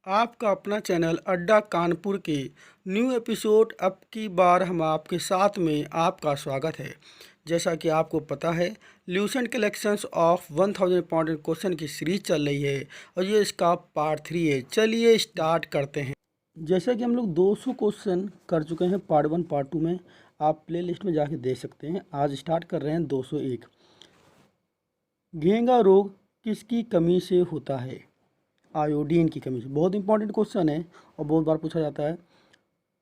आपका अपना चैनल अड्डा कानपुर के न्यू एपिसोड अब की बार हम आपके साथ में आपका स्वागत है। जैसा कि आपको पता है, Lucent collections of 1000 important question की सीरीज चल रही है और ये इसका पार्ट 3 है। चलिए स्टार्ट करते हैं। जैसा कि हम लोग 200 क्वेश्चन कर चुके हैं पार्ट 1 पार्ट 2 में, आप प्ले लिस्ट में जाके देख सकते हैं। आज स्टार्ट कर रहे हैं 201। घेंगा रोग किसकी कमी से होता है? आयोडीन की कमी से। बहुत इंपॉर्टेंट क्वेश्चन है और बहुत बार पूछा जाता है।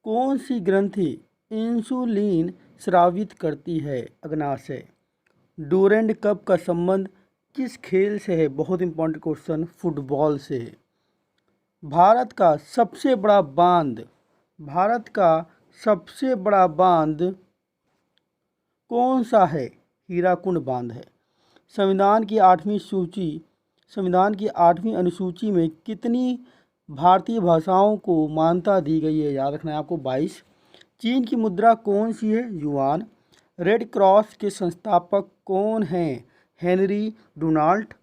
कौन सी ग्रंथि इंसुलिन स्रावित करती है? अग्नाशय। डोरेंड कप का संबंध किस खेल से है? बहुत इंपॉर्टेंट क्वेश्चन, फुटबॉल से है। भारत का सबसे बड़ा बांध कौन सा है? हीराकुंड बांध है। संविधान की 8वीं अनुसूची में कितनी भारतीय भाषाओं को मान्यता दी गई है? याद रखना है आपको, 22। चीन की मुद्रा कौन सी है? युआन। रेड क्रॉस के संस्थापक कौन हैं? हेनरी डुनाल्ट।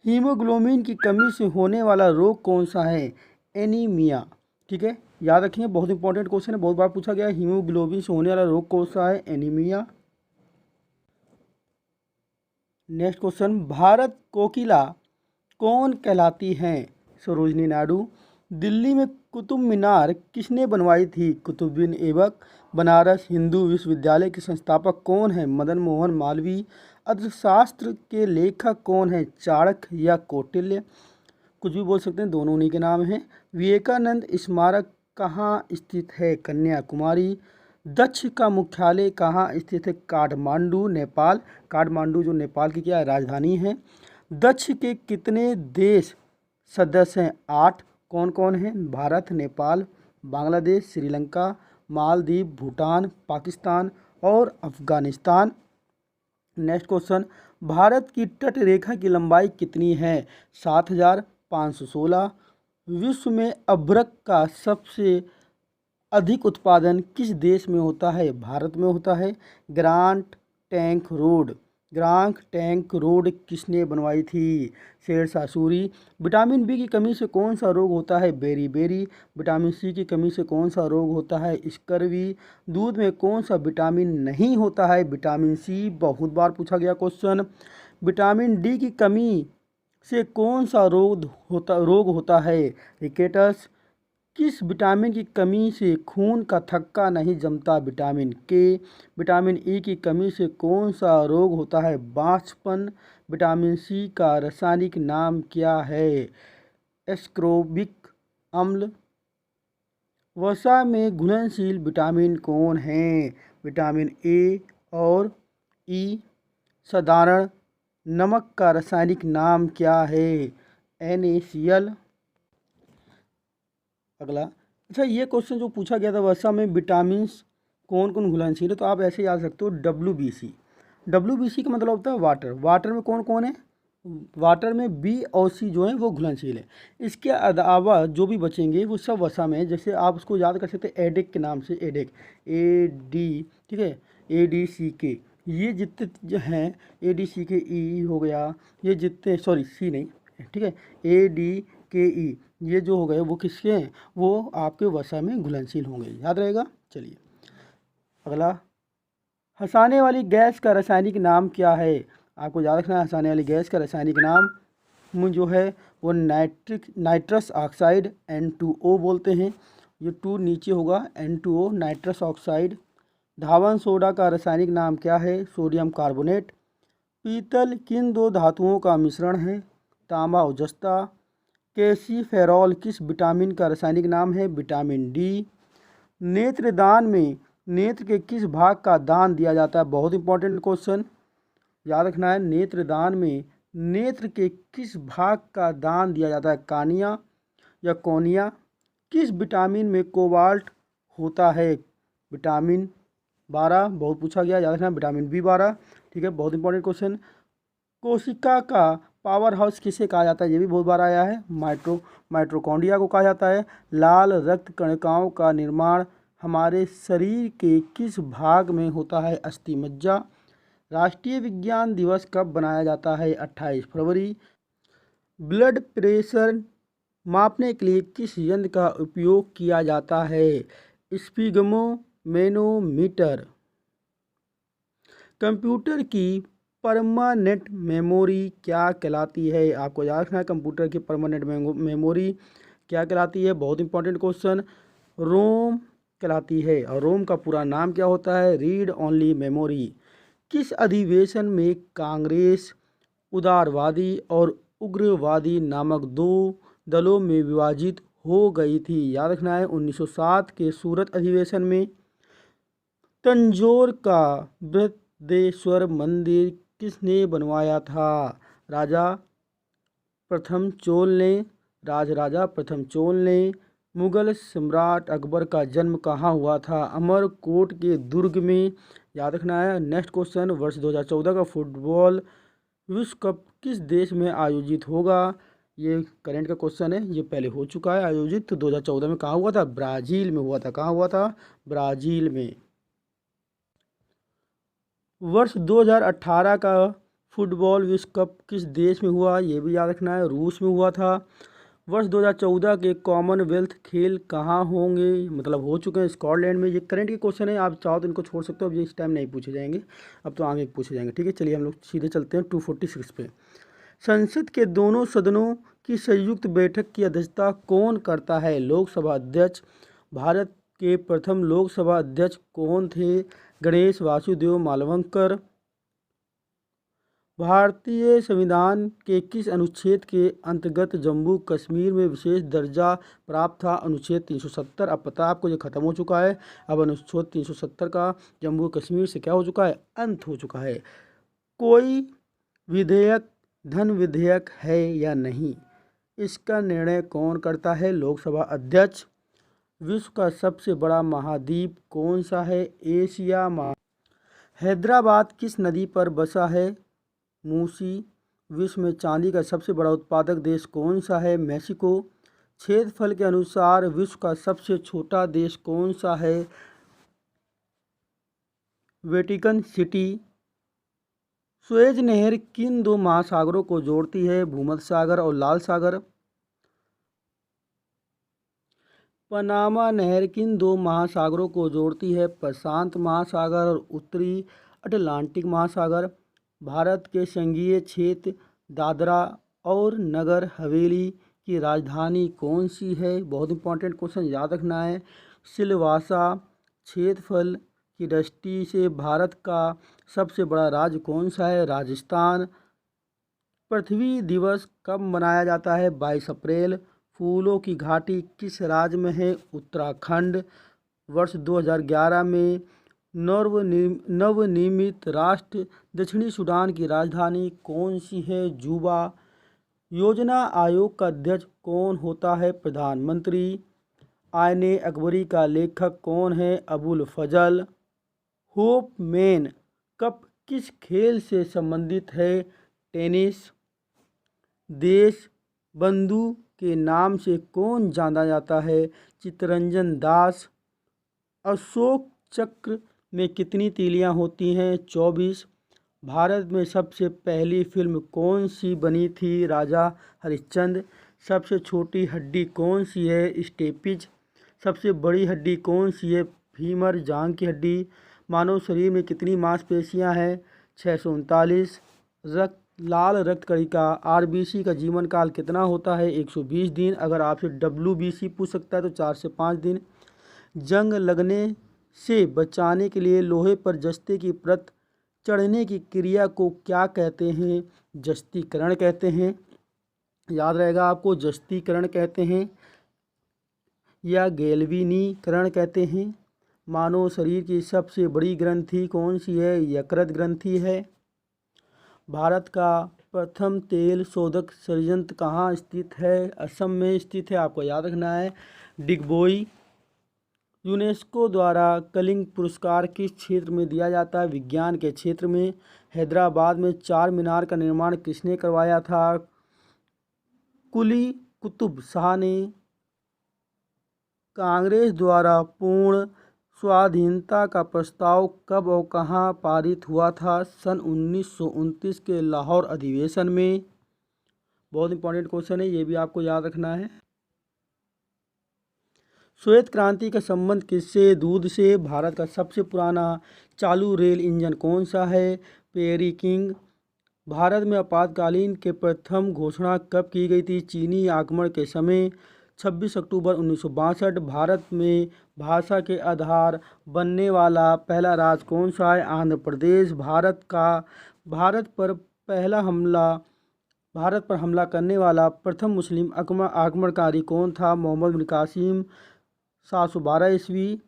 हीमोग्लोबिन की कमी से होने वाला रोग कौन सा है? एनीमिया। ठीक है, याद रखिए, बहुत इंपॉर्टेंट क्वेश्चन है, बहुत बार पूछा गया है। हीमोग्लोबिन से होने वाला रोग कौन सा है? एनीमिया। नेक्स्ट क्वेश्चन, भारत कोकिला कौन कहलाती हैं? सरोजनी नायडू। दिल्ली में कुतुब मीनार किसने बनवाई थी? कुतुबुद्दीन ऐबक। बनारस हिंदू विश्वविद्यालय के संस्थापक कौन हैं? मदन मोहन मालवीय। अर्थशास्त्र के लेखक कौन हैं? चाणक्य या कौटिल्य, कुछ भी बोल सकते हैं, दोनों उन्हीं के नाम हैं। विवेकानंद स्मारक कहाँ स्थित है? कन्याकुमारी। दक्ष का मुख्यालय कहाँ स्थित है? काठमांडू, नेपाल। काठमांडू जो नेपाल की क्या है? राजधानी है। दक्ष के कितने देश सदस्य हैं? 8। कौन कौन हैं? भारत, नेपाल, बांग्लादेश, श्रीलंका, मालदीव, भूटान, पाकिस्तान और अफगानिस्तान। नेक्स्ट क्वेश्चन, भारत की तट रेखा की लंबाई कितनी है? 7516। विश्व में अभ्रक का सबसे अधिक उत्पादन किस देश में होता है? भारत में होता है। ग्रांट टैंक रोड किसने बनवाई थी? शेरशाह सूरी। विटामिन बी की कमी से कौन सा रोग होता है? बेरी। विटामिन सी की कमी से कौन सा रोग होता है? स्कर्वी। दूध में कौन सा विटामिन नहीं होता है? Vitamin C. बहुत बार पूछा गया क्वेश्चन। विटामिन डी की कमी से कौन सा रोग होता है? रिकेटस। किस विटामिन की कमी से खून का थक्का नहीं जमता? विटामिन के। विटामिन ई की कमी से कौन सा रोग होता है? बांझपन। विटामिन सी का रासायनिक नाम क्या है? एस्कॉर्बिक अम्ल। वसा में घुलनशील विटामिन कौन हैं? विटामिन ए और ई। साधारण नमक का रासायनिक नाम क्या है? NaCl। अगला, अच्छा, ये क्वेश्चन जो पूछा गया था, वसा में विटामिन कौन कौन घुलनशील है, तो आप ऐसे याद सकते हो, WBC का मतलब होता है वाटर में कौन कौन है? वाटर में बी और सी जो है वो घुलनशील है। इसके अलावा जो भी बचेंगे वो सब वसा में है। जैसे आप उसको याद कर सकते हैं एडेक के नाम से, एडेक, AD, ठीक है, ADCK। ये जितने जो हैं, ADCKE हो गया, ये जितने, सॉरी सी नहीं, ठीक है, ADKE, ये जो हो गए वो किसके हैं? वो आपके वसा में घुलनशील होंगे, याद रहेगा। चलिए अगला, हंसाने वाली गैस का रासायनिक नाम क्या है? आपको याद रखना है, हंसाने वाली गैस का रासायनिक नाम जो है वो नाइट्रस ऑक्साइड, N2O बोलते हैं। ये 2 नीचे होगा, N2O, नाइट्रस ऑक्साइड। धावन सोडा का रासायनिक नाम क्या है? Sodium carbonate. पीतल किन 2 धातुओं का मिश्रण है? तांबा और जस्ता। कैल्सीफेरॉल किस विटामिन का रासायनिक नाम है? Vitamin D. नेत्रदान में नेत्र के किस भाग का दान दिया जाता है? बहुत इंपॉर्टेंट क्वेश्चन, याद रखना है। नेत्रदान में नेत्र के किस भाग का दान दिया जाता है? कानिया या कोनिया। किस विटामिन में कोबाल्ट होता है? विटामिन 12, बहुत पूछा गया, याद रखना, विटामिन B12। ठीक है, बहुत इंपॉर्टेंट क्वेश्चन। कोशिका का पावर हाउस किसे कहा जाता है? ये भी बहुत बार आया है। माइटोकॉन्ड्रिया को कहा जाता है। लाल रक्त कणिकाओं का निर्माण हमारे शरीर के किस भाग में होता है? अस्थिमज्जा। राष्ट्रीय विज्ञान दिवस कब बनाया जाता है? 28 फरवरी। ब्लड प्रेशर मापने के लिए किस यंत्र का उपयोग किया जाता है? स्पिग्मोमेनोमीटर। कंप्यूटर की परमानेंट मेमोरी क्या कहलाती है? आपको याद रखना है कंप्यूटर की परमानेंट मेमोरी क्या कहलाती है? बहुत इंपॉर्टेंट क्वेश्चन। रोम कहलाती है। और रोम का पूरा नाम क्या होता है? Read only memory. किस अधिवेशन में कांग्रेस उदारवादी और उग्रवादी नामक दो दलों में विभाजित हो गई थी? याद रखना है 1907 के सूरत अधिवेशन में। तंजौर का बृहदेश्वर मंदिर किसने बनवाया था? राजा प्रथम चोल ने। राजराजा प्रथम चोल ने। मुगल सम्राट अकबर का जन्म कहाँ हुआ था? अमरकोट के दुर्ग में। याद रखना है। नेक्स्ट क्वेश्चन, वर्ष 2014 का फुटबॉल विश्व कप किस देश में आयोजित होगा? ये करंट का क्वेश्चन है, ये पहले हो चुका है आयोजित। तो 2014 में कहाँ हुआ था? ब्राज़ील में हुआ था। कहाँ हुआ था? ब्राज़ील में। वर्ष 2018 का फुटबॉल विश्व कप किस देश में हुआ? ये भी याद रखना है, रूस में हुआ था। वर्ष 2014 के कॉमनवेल्थ खेल कहाँ होंगे? मतलब हो चुके हैं स्कॉटलैंड में। ये करंट के क्वेश्चन है, आप चाहो तो इनको छोड़ सकते हो, अब ये इस टाइम नहीं पूछे जाएंगे, अब तो आगे पूछे जाएंगे। ठीक है, चलिए हम लोग सीधे चलते हैं 246 पे। संसद के दोनों सदनों की संयुक्त बैठक की अध्यक्षता कौन करता है? लोकसभा अध्यक्ष। भारत के प्रथम लोकसभा अध्यक्ष कौन थे? गणेश वासुदेव मालवंकर। भारतीय संविधान के किस अनुच्छेद के अंतर्गत जम्मू कश्मीर में विशेष दर्जा प्राप्त था? अनुच्छेद 370। अब पता है आपको, ये खत्म हो चुका है। अब अनुच्छेद 370 का जम्मू कश्मीर से क्या हो चुका है? अंत हो चुका है। कोई विधेयक धन विधेयक है या नहीं, इसका निर्णय कौन करता है? लोकसभा अध्यक्ष। विश्व का सबसे बड़ा महाद्वीप कौन सा है? एशिया हैदराबाद किस नदी पर बसा है? मूसी। विश्व में चांदी का सबसे बड़ा उत्पादक देश कौन सा है? मैक्सिको। क्षेत्रफल के अनुसार विश्व का सबसे छोटा देश कौन सा है? Vatican city. सुएज नहर किन दो महासागरों को जोड़ती है? भूमध्य सागर और लाल सागर। पनामा नहर किन दो महासागरों को जोड़ती है? प्रशांत महासागर और उत्तरी अटलांटिक महासागर। भारत के संघीय क्षेत्र दादरा और नगर हवेली की राजधानी कौन सी है? बहुत इंपॉर्टेंट क्वेश्चन, याद रखना है। सिलवासा। क्षेत्रफल की दृष्टि से भारत का सबसे बड़ा राज्य कौन सा है? राजस्थान। पृथ्वी दिवस कब मनाया जाता है? 22 अप्रैल। फूलों की घाटी किस राज्य में है? उत्तराखंड। वर्ष 2011 में नवनिर्मित राष्ट्र दक्षिणी सूडान की राजधानी कौन सी है? जूबा। योजना आयोग का अध्यक्ष कौन होता है? प्रधानमंत्री। आईने अकबरी का लेखक कौन है? अबुल फजल। होप मैन कप किस खेल से संबंधित है? टेनिस। देश बंधु के नाम से कौन जाना जाता है? चित्तरंजन दास। अशोक चक्र में कितनी तीलियां होती हैं? 24। भारत में सबसे पहली फिल्म कौन सी बनी थी? राजा हरिश्चंद्र। सबसे छोटी हड्डी कौन सी है? स्टेपिज। सबसे बड़ी हड्डी कौन सी है? फीमर, जांघ की हड्डी। मानव शरीर में कितनी मांसपेशियां हैं? 639। लाल रक्त कणिका आरबीसी का जीवन काल कितना होता है? 120 दिन। अगर आपसे डब्ल्यूबीसी पूछ सकता है तो 4 से 5 दिन। जंग लगने से बचाने के लिए लोहे पर जस्ते की परत चढ़ने की क्रिया को क्या कहते हैं? जस्तीकरण कहते हैं। याद रहेगा आपको, जस्तीकरण कहते हैं या गैल्वेनीकरण कहते हैं। मानव शरीर की सबसे बड़ी ग्रंथि कौन सी है? यकृत ग्रंथि है। भारत का प्रथम तेल शोधक संयंत्र कहाँ स्थित है? असम में स्थित है, आपको याद रखना है। डिगबोई। यूनेस्को द्वारा कलिंग पुरस्कार किस क्षेत्र में दिया जाता है? विज्ञान के क्षेत्र में। हैदराबाद में चार मीनार का निर्माण किसने करवाया था? कुली कुतुब शाह ने। कांग्रेस द्वारा पूर्ण स्वाधीनता का प्रस्ताव कब और कहाँ पारित हुआ था? सन 1929 के लाहौर अधिवेशन में। बहुत इंपॉर्टेंट क्वेश्चन है, ये भी आपको याद रखना है। श्वेत क्रांति का संबंध किससे? दूध से। भारत का सबसे पुराना चालू रेल इंजन कौन सा है? Peri king. भारत में आपातकालीन के प्रथम घोषणा कब की गई थी? चीनी आक्रमण के समय 26 अक्टूबर 1962। भारत में भाषा के आधार बनने वाला पहला राज्य कौन सा है? आंध्र प्रदेश। भारत पर हमला करने वाला प्रथम मुस्लिम आक्रमणकारी कौन था? मोहम्मद बिन कासिम। 712 ईस्वी।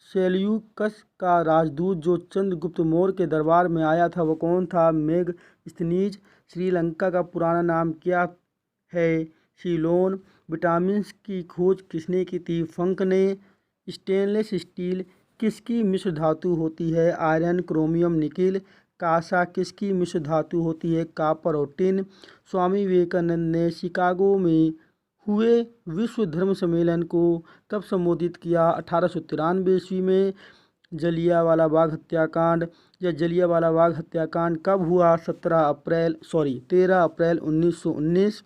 सेल्यूकस का राजदूत जो चंद्रगुप्त मौर्य के दरबार में आया था वो कौन था? मेगस्थनीज। श्रीलंका का पुराना नाम क्या है? सीलोन। विटामिन की खोज किसने की थी? फंक ने। स्टेनलेस स्टील किसकी मिश्र धातु होती है? Iron, chromium, nickel. कांसा किसकी मिश्र धातु होती है? कॉपर और टिन। स्वामी विवेकानंद ने शिकागो में हुए विश्व धर्म सम्मेलन को कब संबोधित किया? 1893 ईस्वी में। जलियांवाला बाग हत्याकांड कब हुआ? 13 अप्रैल 1919।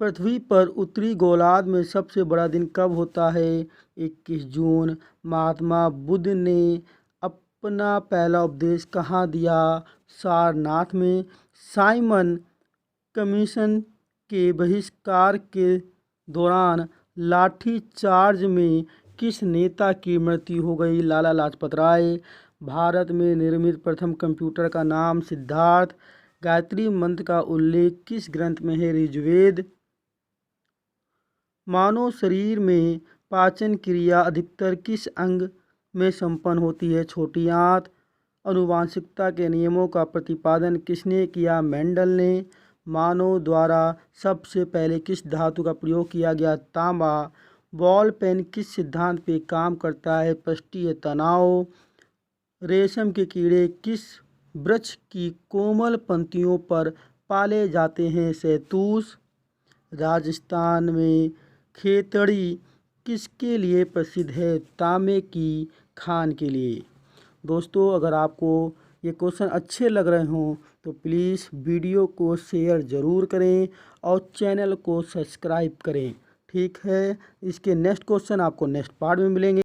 पृथ्वी पर उत्तरी गोलार्ध में सबसे बड़ा दिन कब होता है? 21 जून। महात्मा बुद्ध ने अपना पहला उपदेश कहाँ दिया? सारनाथ में। साइमन कमीशन के बहिष्कार के दौरान लाठीचार्ज में किस नेता की मृत्यु हो गई? लाला लाजपत राय। भारत में निर्मित प्रथम कंप्यूटर का नाम? सिद्धार्थ। गायत्री मंत्र का उल्लेख किस ग्रंथ में है? ऋग्वेद। मानव शरीर में पाचन क्रिया अधिकतर किस अंग में संपन्न होती है? छोटी आंत। आनुवांशिकता के नियमों का प्रतिपादन किसने किया? मेंडल ने। मानव द्वारा सबसे पहले किस धातु का प्रयोग किया गया? तांबा। बॉल पेन किस सिद्धांत पे काम करता है? पृष्ठीय तनाव। रेशम के कीड़े किस वृक्ष की कोमल पंक्तियों पर पाले जाते हैं? शहतूश। राजस्थान में खेतड़ी किसके लिए प्रसिद्ध है? तांबे की खान के लिए। दोस्तों, अगर आपको ये क्वेश्चन अच्छे लग रहे हों तो प्लीज़ वीडियो को शेयर ज़रूर करें और चैनल को सब्सक्राइब करें। ठीक है, इसके नेक्स्ट क्वेश्चन आपको नेक्स्ट पार्ट में मिलेंगे।